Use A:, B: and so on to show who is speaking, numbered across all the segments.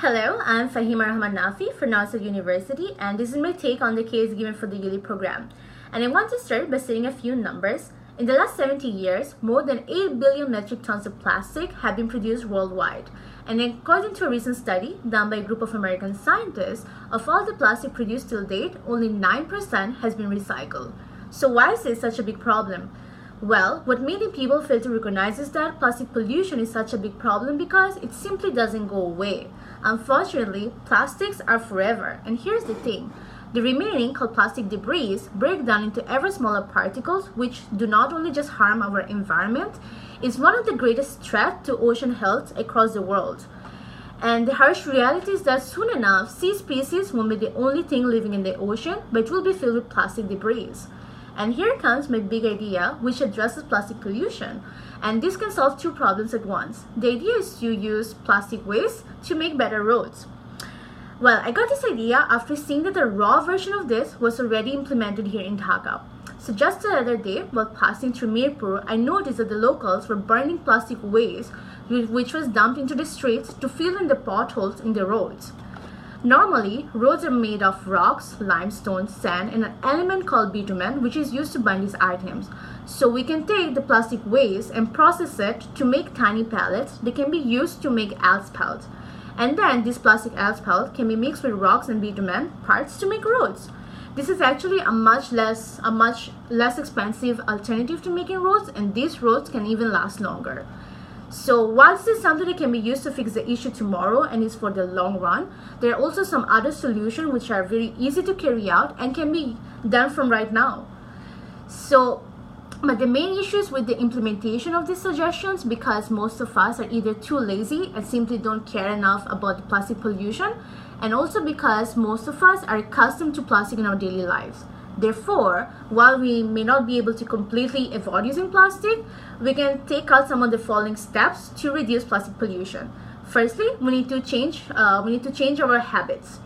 A: Hello, I'm Fahima Rahman Nafi from Nasser University, and this is my take on the case given for the ULIP program. And I want to start by stating a few numbers. In the last 70 years, more than 8 billion metric tons of plastic have been produced worldwide. And according to a recent study done by a group of American scientists, of all the plastic produced till date, only 9% has been recycled. So why is this such a big problem? Well, what many people fail to recognize is that plastic pollution is such a big problem because it simply doesn't go away. Unfortunately, plastics are forever, and here's the thing. The remaining, called plastic debris, break down into ever smaller particles which do not only just harm our environment, is one of the greatest threats to ocean health across the world. And the harsh reality is that soon enough, sea species won't be the only thing living in the ocean, but it will be filled with plastic debris. And here comes my big idea, which addresses plastic pollution. And this can solve two problems at once. The idea is to use plastic waste to make better roads. Well, I got this idea after seeing that the raw version of this was already implemented here in Dhaka. So just the other day, while passing through Mirpur, I noticed that the locals were burning plastic waste, which was dumped into the streets to fill in the potholes in the roads. Normally, roads are made of rocks, limestone, sand, and an element called bitumen, which is used to bind these items. So we can take the plastic waste and process it to make tiny pellets that can be used to make asphalt. And then this plastic asphalt can be mixed with rocks and bitumen parts to make roads. This is actually a much less expensive alternative to making roads, and these roads can even last longer. So while this is something that can be used to fix the issue tomorrow and is for the long run, there are also some other solutions which are very easy to carry out and can be done from right now. But the main issue is with the implementation of these suggestions, because most of us are either too lazy and simply don't care enough about the plastic pollution, and also because most of us are accustomed to plastic in our daily lives. Therefore, while we may not be able to completely avoid using plastic, we can take out some of the following steps to reduce plastic pollution. Firstly, we need to change our habits.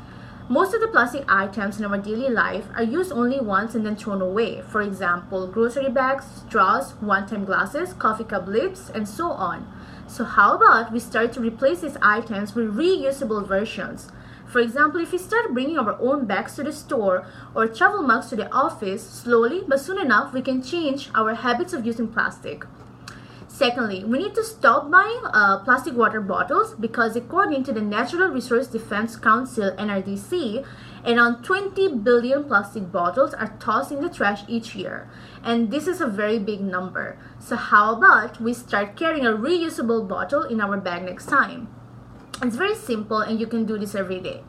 A: Most of the plastic items in our daily life are used only once and then thrown away. For example, grocery bags, straws, one-time glasses, coffee cup lids, and so on. So how about we start to replace these items with reusable versions? For example, if we start bringing our own bags to the store or travel mugs to the office, slowly but soon enough, we can change our habits of using plastic. Secondly, we need to stop buying plastic water bottles, because according to the Natural Resource Defense Council, NRDC, around 20 billion plastic bottles are tossed in the trash each year. And this is a very big number. So how about we start carrying a reusable bottle in our bag next time? It's very simple, and you can do this every day.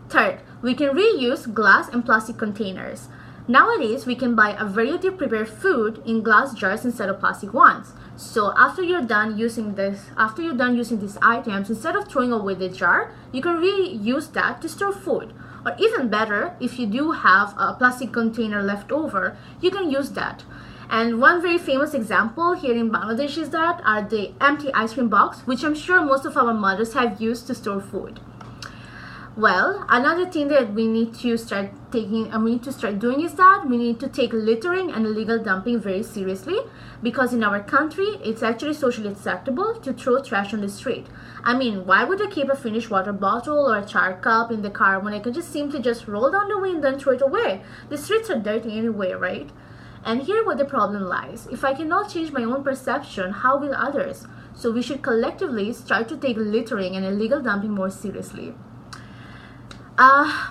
A: Third, we can reuse glass and plastic containers. Nowadays, we can buy a variety of prepared food in glass jars instead of plastic ones. So after you're done using these items, instead of throwing away the jar, you can reuse that to store food. Or even better, if you do have a plastic container left over, you can use that. And one very famous example here in Bangladesh is that are the empty ice cream box, which I'm sure most of our mothers have used to store food. Well, another thing that we need to start doing is that we need to take littering and illegal dumping very seriously, because in our country, it's actually socially acceptable to throw trash on the street. I mean, why would I keep a finished water bottle or a char cup in the car when I can simply roll down the window and throw it away? The streets are dirty anyway, right? And here where the problem lies. If I cannot change my own perception, how will others? So we should collectively start to take littering and illegal dumping more seriously.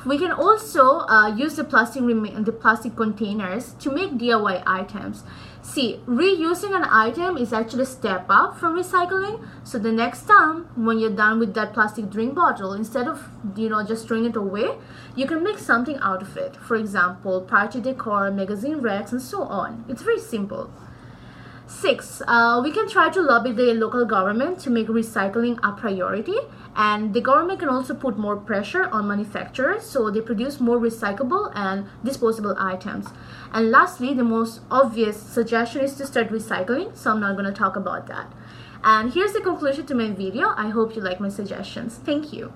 A: We can also use the plastic containers to make DIY items. See, reusing an item is actually a step up from recycling. So the next time when you're done with that plastic drink bottle, instead of just throwing it away, you can make something out of it. For example, party decor, magazine racks, and so on. It's very simple. 6, we can try to lobby the local government to make recycling a priority, and the government can also put more pressure on manufacturers so they produce more recyclable and disposable items. And lastly, the most obvious suggestion is to start recycling, so I'm not going to talk about that. And here's the conclusion to my video. I hope you like my suggestions. Thank you.